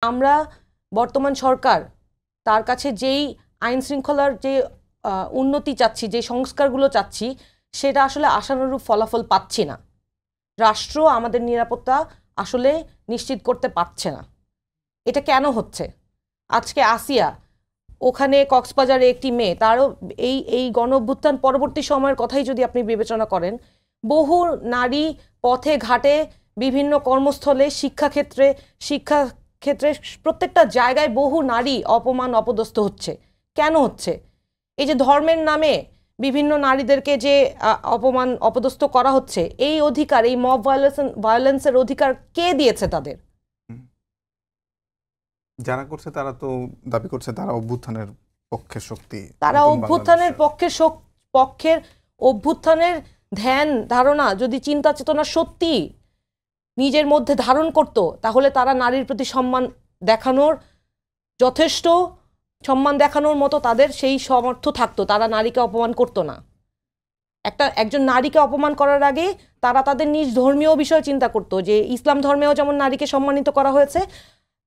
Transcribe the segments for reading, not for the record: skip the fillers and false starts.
আমরা বর্তমান সরকার তার কাছে যেই আইন শৃঙ্খলার যে উন্নতি চাচ্ছি, যে সংস্কারগুলো চাচ্ছি, সেটা আসলে আশানুরূপ ফলাফল পাচ্ছি না। রাষ্ট্র আমাদের নিরাপত্তা আসলে নিশ্চিত করতে পারছে না। এটা কেন হচ্ছে? আজকে আসিয়া, ওখানে কক্সবাজারে একটি মেয়ে, তারও এই গণ অভ্যুত্থান পরবর্তী সময়ের কথাই যদি আপনি বিবেচনা করেন, বহু নারী পথে ঘাটে, বিভিন্ন কর্মস্থলে, শিক্ষাক্ষেত্রে প্রত্যেকটা জায়গায় বহু নারী অপমান অপদস্থ হচ্ছে। কেন হচ্ছে? এই যে ধর্মের নামে বিভিন্ন নারীদেরকে যে অপমান অপদস্থ করা হচ্ছে, এই অধিকার, এই মব ভায়োলেন্সের অধিকার কে দিয়েছে তাদের? যারা করছে তারা তো দাবি করছে তারা অভ্যুত্থানের পক্ষের শক্তি, তারা অভ্যুত্থানের পক্ষের অভ্যুত্থানের ধ্যান ধারণা যদি চিন্তা চেতনা সত্যি নিজের মধ্যে ধারণ করত, তাহলে তারা নারীর প্রতি সম্মান দেখানোর, যথেষ্ট সম্মান দেখানোর মতো তাদের সেই সামর্থ্য থাকতো। তারা নারীকে অপমান করতো না। একজন নারীকে অপমান করার আগে তারা তাদের নিজ ধর্মীয় বিষয় চিন্তা করতো, যে ইসলাম ধর্মেও যেমন নারীকে সম্মানিত করা হয়েছে।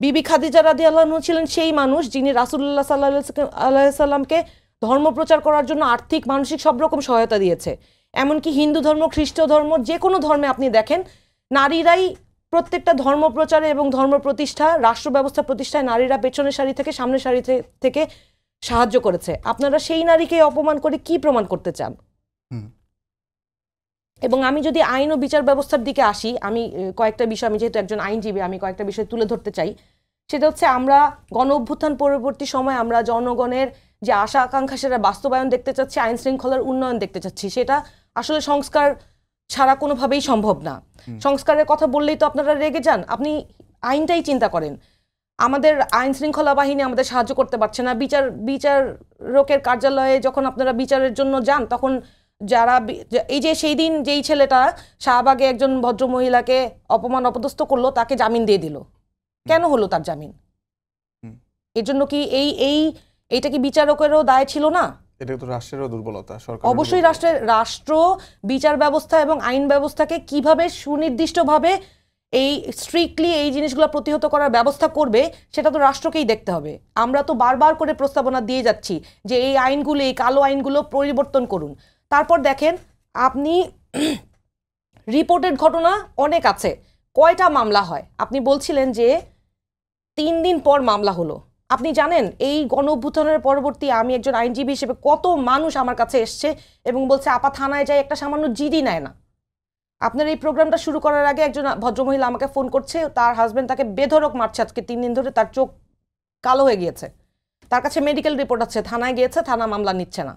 বিবি খাদিজা রাদিয়াল্লাহু আনহা ছিলেন সেই মানুষ যিনি রাসূলুল্লাহ সাল্লাল্লাহু আলাইহি সাল্লামকে ধর্ম প্রচার করার জন্য আর্থিক, মানসিক সব রকম সহায়তা দিয়েছে। এমনকি হিন্দু ধর্ম, খ্রিস্ট ধর্ম, যে কোনো ধর্মে আপনি দেখেন, নারীরাই প্রত্যেকটা ধর্ম প্রচারে এবং ধর্ম প্রতিষ্ঠা, রাষ্ট্র ব্যবস্থা প্রতিষ্ঠায় নারীরা পেছনের সারি থেকে সামনের সারি থেকে সাহায্য করেছে। আপনারা সেই নারীকে অপমান করে কি প্রমাণ করতে চান? এবং আমি যদি আইন ও বিচার ব্যবস্থার দিকে আসি, আমি কয়েকটা বিষয়, আমি যেহেতু একজন আইনজীবী, আমি কয়েকটা বিষয় তুলে ধরতে চাই। সেটা হচ্ছে, আমরা গণ অভ্যুত্থান পরবর্তী সময় আমরা জনগণের যে আশা আকাঙ্ক্ষা, সেটা বাস্তবায়ন দেখতে চাচ্ছি, আইন শৃঙ্খলার উন্নয়ন দেখতে চাচ্ছি। সেটা আসলে সংস্কার ছাড়া কোনোভাবেই সম্ভব না। সংস্কারের কথা বললেই তো আপনারা রেগে যান। আপনি আইনটাই চিন্তা করেন। আমাদের আইন শৃঙ্খলা বাহিনী আমাদের সাহায্য করতে পারছে না। বিচারকের কার্যালয়ে যখন আপনারা বিচারের জন্য যান, তখন যারা এই যে সেই দিন যেই ছেলেটা শাহবাগে একজন ভদ্র মহিলাকে অপমান অপদস্থ করলো, তাকে জামিন দিয়ে দিল। কেন হলো তার জামিন? এর জন্য কি এইটা কি বিচারকেরও দায় ছিল না? এটা তো রাষ্ট্রেরও দুর্বলতা। অবশ্যই রাষ্ট্র বিচার ব্যবস্থা এবং আইন ব্যবস্থাকে কিভাবে সুনির্দিষ্টভাবে স্ট্রিক্টলি এই জিনিসগুলো প্রতিহত করার ব্যবস্থা করবে, সেটা তো রাষ্ট্রকেই দেখতে হবে। আমরা তো বারবার করে প্রস্তাবনা দিয়ে যাচ্ছি যে এই আইনগুলো, এই কালো আইনগুলো পরিবর্তন করুন। তারপর দেখেন, আপনি রিপোর্টেড ঘটনা অনেক আছে। কয়টা মামলা হয়? আপনি বলছিলেন যে 3 দিন পর মামলা হলো। আপনি জানেন এই গণ অভ্যুত্থানের পরবর্তী আমি একজন আইনজীবী হিসেবে কত মানুষ আমার কাছে এসছে এবং বলছে, আপা থানায় যায় একটা সামান্য জিডি নেয় না। আপনার এই প্রোগ্রামটা শুরু করার আগে একজন ভদ্রমহিলা আমাকে ফোন করছে, তার হাজবেন্ড তাকে বেধড়ক মারছে আজকে 3 দিন ধরে, তার চোখ কালো হয়ে গিয়েছে, তার কাছে মেডিকেল রিপোর্ট আছে, থানায় গিয়েছে, থানা মামলা নিচ্ছে না।